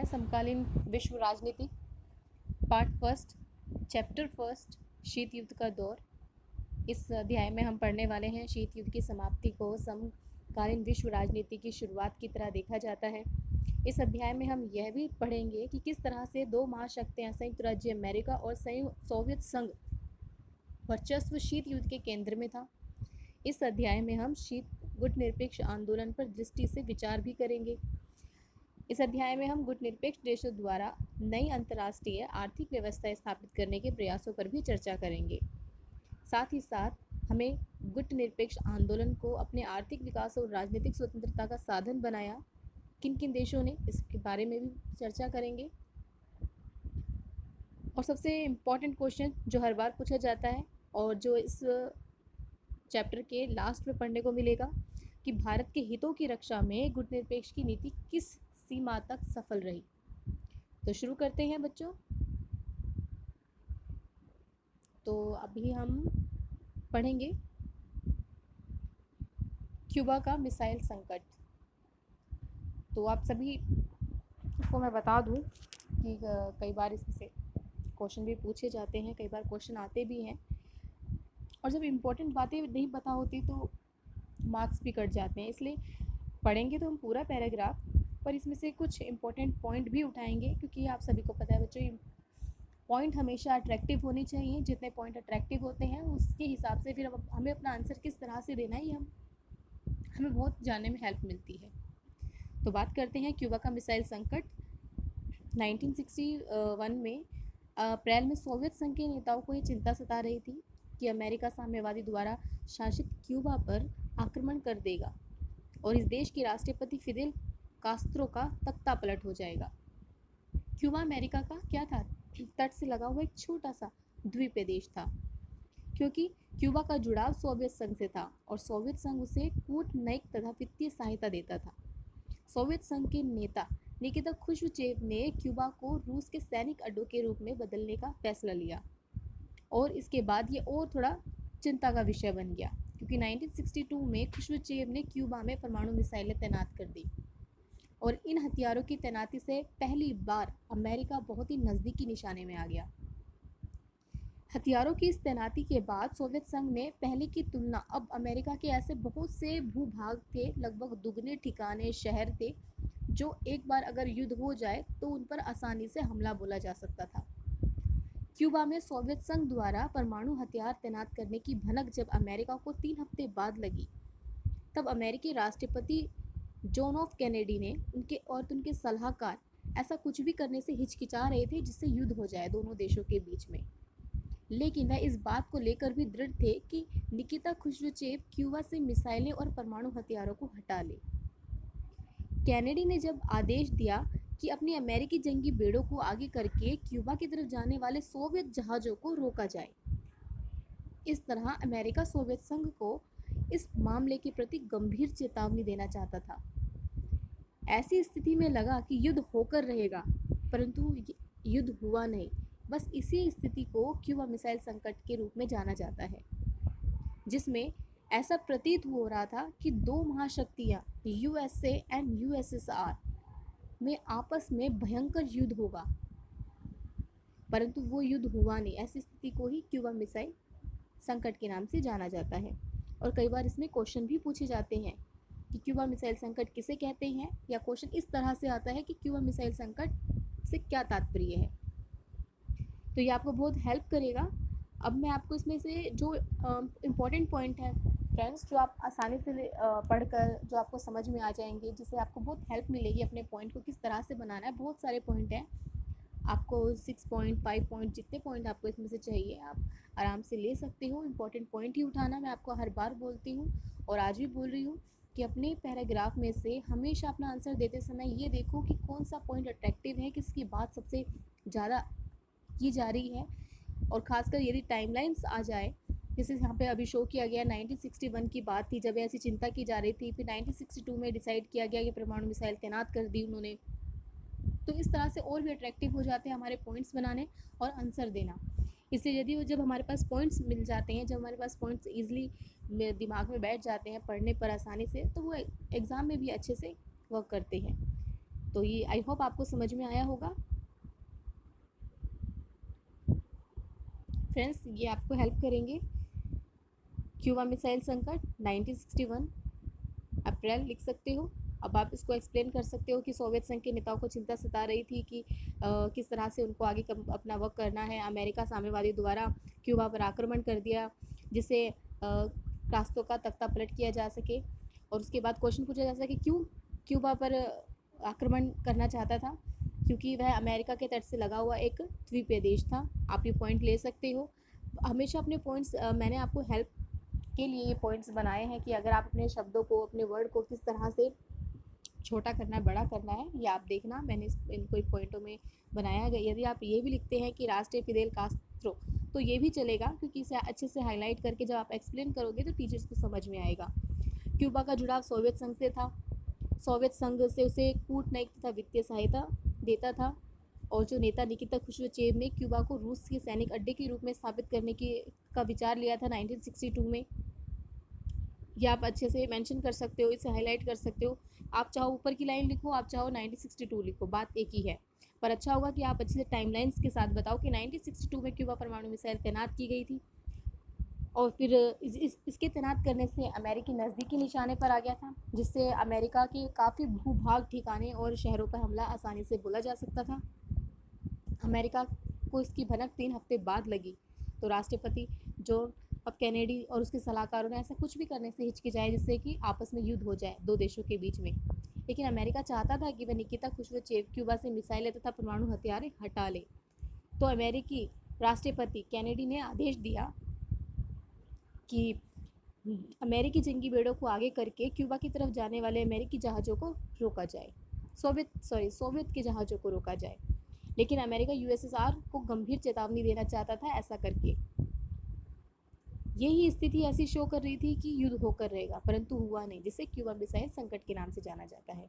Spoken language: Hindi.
है समकालीन विश्व राजनीति, पार्ट फर्स्ट, चैप्टर फर्स्ट, शीत युद्ध का दौर। इस अध्याय में हम पढ़ने वाले हैं शीत युद्ध की समाप्ति को समकालीन विश्व राजनीति की शुरुआत की तरह देखा जाता है। इस अध्याय में हम यह भी पढ़ेंगे कि किस तरह से दो महाशक्तियां संयुक्त राज्य अमेरिका और सोवियत संघ वर्चस्व शीत युद्ध के केंद्र में था। इस अध्याय में हम शीत गुटनिरपेक्ष आंदोलन पर दृष्टि से विचार भी करेंगे। इस अध्याय में हम गुटनिरपेक्ष देशों द्वारा नई अंतर्राष्ट्रीय आर्थिक व्यवस्था स्थापित करने के प्रयासों पर भी चर्चा करेंगे। साथ ही साथ हमें गुटनिरपेक्ष आंदोलन को अपने आर्थिक विकास और राजनीतिक स्वतंत्रता का साधन बनाया, किन किन देशों ने, इसके बारे में भी चर्चा करेंगे। और सबसे इम्पॉर्टेंट क्वेश्चन जो हर बार पूछा जाता है और जो इस चैप्टर के लास्ट में पढ़ने को मिलेगा कि भारत के हितों की रक्षा में गुटनिरपेक्ष की नीति किस सीमा तक सफल रही। तो शुरू करते हैं बच्चों। तो अभी हम पढ़ेंगे क्यूबा का मिसाइल संकट। तो आप सभी को मैं बता दूं कि कई बार इससे क्वेश्चन भी पूछे जाते हैं, कई बार क्वेश्चन आते भी हैं, और जब इम्पोर्टेंट बातें नहीं पता होती तो मार्क्स भी कट जाते हैं। इसलिए पढ़ेंगे तो हम पूरा पैराग्राफ, पर इसमें से कुछ इम्पोर्टेंट पॉइंट भी उठाएंगे, क्योंकि आप सभी को पता है बच्चों, पॉइंट हमेशा अट्रैक्टिव होने चाहिए। जितने पॉइंट अट्रैक्टिव होते हैं उसके हिसाब से फिर हमें अपना आंसर किस तरह से देना है, हमें बहुत जानने में हेल्प मिलती है। तो बात करते हैं क्यूबा का मिसाइल संकट। 1961 में अप्रैल में सोवियत संघ के नेताओं को ये चिंता सता रही थी कि अमेरिका साम्यवादी द्वारा शासित क्यूबा पर आक्रमण कर देगा और इस देश के राष्ट्रपति फिदेल कास्त्रो का तख्ता पलट हो जाएगा। क्यूबा अमेरिका का क्या था? तट से लगा हुआ एक छोटा सा द्वीपीय देश था, क्योंकि क्यूबा का जुड़ाव सोवियत संघ से था और सोवियत संघ उसे कूटनैतिक तथा वित्तीय सहायता देता था। सोवियत संघ के नेता निकिता खुश्रुचेव ने क्यूबा को रूस के सैनिक अड्डों के रूप में बदलने का फैसला लिया और इसके बाद ये और थोड़ा चिंता का विषय बन गया, क्योंकि 1962 में खुश्रुचेव ने क्यूबा में परमाणु मिसाइलें तैनात कर दी और इन हथियारों की तैनाती से पहली बार अमेरिका बहुत ही नज़दीकी निशाने में आ गया। हथियारों की इस तैनाती के बाद सोवियत संघ में पहले की तुलना अब अमेरिका के ऐसे बहुत से भूभाग थे, लगभग दुगने ठिकाने शहर थे, जो एक बार अगर युद्ध हो जाए तो उन पर आसानी से हमला बोला जा सकता था। क्यूबा में सोवियत संघ द्वारा परमाणु हथियार तैनात करने की भनक जब अमेरिका को 3 हफ्ते बाद लगी, तब अमेरिकी राष्ट्रपति जॉन एफ कैनेडी ने उनके सलाहकार ऐसा कुछ भी करने से हिचकिचा रहे थे जिससे युद्ध हो जाए दोनों देशों के बीच में। लेकिन वह इस बात को लेकर भी दृढ़ थे कि निकिता खुश्रुचेव क्यूबा से मिसाइलें और परमाणु हथियारों को हटा ले। कैनेडी ने जब आदेश दिया कि अपनी अमेरिकी जंगी बेड़ों को आगे करके क्यूबा की तरफ जाने वाले सोवियत जहाज़ों को रोका जाए। इस तरह अमेरिका सोवियत संघ को इस मामले के प्रति गंभीर चेतावनी देना चाहता था। ऐसी स्थिति में लगा कि युद्ध होकर रहेगा, परंतु युद्ध हुआ नहीं। बस इसी स्थिति को क्यूबा मिसाइल संकट के रूप में जाना जाता है, जिसमें ऐसा प्रतीत हो रहा था कि दो महाशक्तियां यूएसए एंड यूएसएसआर में आपस में भयंकर युद्ध होगा, परंतु वो युद्ध हुआ नहीं। ऐसी स्थिति को ही क्यूबा मिसाइल संकट के नाम से जाना जाता है। और कई बार इसमें क्वेश्चन भी पूछे जाते हैं कि क्यूबा मिसाइल संकट किसे कहते हैं, या क्वेश्चन इस तरह से आता है कि क्यूबा मिसाइल संकट से क्या तात्पर्य है। तो ये आपको बहुत हेल्प करेगा। अब मैं आपको इसमें से जो इम्पोर्टेंट पॉइंट है फ्रेंड्स, जो आप आसानी से पढ़कर जो आपको समझ में आ जाएंगे, जिससे आपको बहुत हेल्प मिलेगी अपने पॉइंट को किस तरह से बनाना है। बहुत सारे पॉइंट हैं, आपको 6 पॉइंट 5 पॉइंट जितने पॉइंट आपको इसमें से चाहिए आप आराम से ले सकते हो। इम्पोर्टेंट पॉइंट ही उठाना, मैं आपको हर बार बोलती हूँ और आज भी बोल रही हूँ कि अपने पैराग्राफ में से हमेशा अपना आंसर देते समय ये देखो कि कौन सा पॉइंट अट्रैक्टिव है, किसकी बात सबसे ज़्यादा की जा रही है। और ख़ासकर यदि टाइमलाइंस आ जाए, जैसे यहाँ पे अभी शो किया गया 1961 की बात थी जब ऐसी चिंता की जा रही थी, फिर 1962 में डिसाइड किया गया कि परमाणु मिसाइल तैनात कर दी उन्होंने। तो इस तरह से और भी अट्रैक्टिव हो जाते हैं हमारे पॉइंट्स बनाने और आंसर देना। इसलिए यदि जब हमारे पास पॉइंट्स मिल जाते हैं, जब हमारे पास पॉइंट्स ईजिली दिमाग में बैठ जाते हैं पढ़ने पर आसानी से, तो वो एग्ज़ाम में भी अच्छे से वर्क करते हैं। तो ये आई होप आपको समझ में आया होगा फ्रेंड्स, ये आपको हेल्प करेंगे। क्यूबा मिसाइल संकट 1961 अप्रैल लिख सकते हो। अब आप इसको एक्सप्लेन कर सकते हो कि सोवियत संघ के नेताओं को चिंता सता रही थी कि किस तरह से उनको आगे अपना वर्क करना है। अमेरिका साम्यवादी द्वारा क्यूबा पर आक्रमण कर दिया, जिससे कास्त्रो का तख्ता पलट किया जा सके। और उसके बाद क्वेश्चन पूछा जा सके क्यों क्यूबा पर आक्रमण करना चाहता था, क्योंकि वह अमेरिका के तट से लगा हुआ एक द्वीपीय देश था। आप ये पॉइंट ले सकते हो। हमेशा अपने पॉइंट्स मैंने आपको हेल्प के लिए ये पॉइंट्स बनाए हैं कि अगर आप अपने शब्दों को, अपने वर्ड को किस तरह से छोटा करना है, बड़ा करना है, ये आप देखना। मैंने इनको पॉइंटों में बनाया है। यदि आप ये भी लिखते हैं कि राष्ट्रीय फिदेल कास्त्रो, तो ये भी चलेगा, क्योंकि इसे अच्छे से हाईलाइट करके जब आप एक्सप्लेन करोगे तो टीचर्स को समझ में आएगा। क्यूबा का जुड़ाव सोवियत संघ से था। सोवियत संघ से उसे कूटनैतिक तथा वित्तीय सहायता देता था। और जो नेता निकिता खुश्रूचेव ने क्यूबा को रूस के सैनिक अड्डे के रूप में स्थापित करने की का विचार लिया था 1962 में। ये आप अच्छे से मेंशन कर सकते हो, इसे हाईलाइट कर सकते हो। आप चाहो ऊपर की लाइन लिखो, आप चाहो 1962 लिखो, बात एक ही है। पर अच्छा होगा कि आप अच्छे से टाइमलाइंस के साथ बताओ कि 1962 में क्यूबा परमाणु मिसाइल तैनात की गई थी, और फिर इसके तैनात करने से अमेरिकी नज़दीकी निशाने पर आ गया था, जिससे अमेरिका के काफ़ी भूभाग ठिकाने और शहरों पर हमला आसानी से बोला जा सकता था। अमेरिका को इसकी भनक 3 हफ्ते बाद लगी, तो राष्ट्रपति जॉन एफ कैनेडी और उसके सलाहकारों ने ऐसा कुछ भी करने से हिचकिचाए जिससे कि आपस में युद्ध हो जाए दो देशों के बीच में। लेकिन अमेरिका चाहता था कि वह निकिता खुश्रूचेव क्यूबा से मिसाइलें तथा परमाणु हथियार हटा ले। तो अमेरिकी राष्ट्रपति कैनेडी ने आदेश दिया कि अमेरिकी जंगी बेड़ों को आगे करके क्यूबा की तरफ जाने वाले अमेरिकी जहाज़ों को रोका जाए, सोवियत के जहाज़ों को रोका जाए। लेकिन अमेरिका यूएसएसआर को गंभीर चेतावनी देना चाहता था ऐसा करके। यही स्थिति ऐसी शो कर रही थी कि युद्ध होकर रहेगा, परंतु हुआ नहीं, जिसे क्यूबा मिसाइल संकट के नाम से जाना जाता है।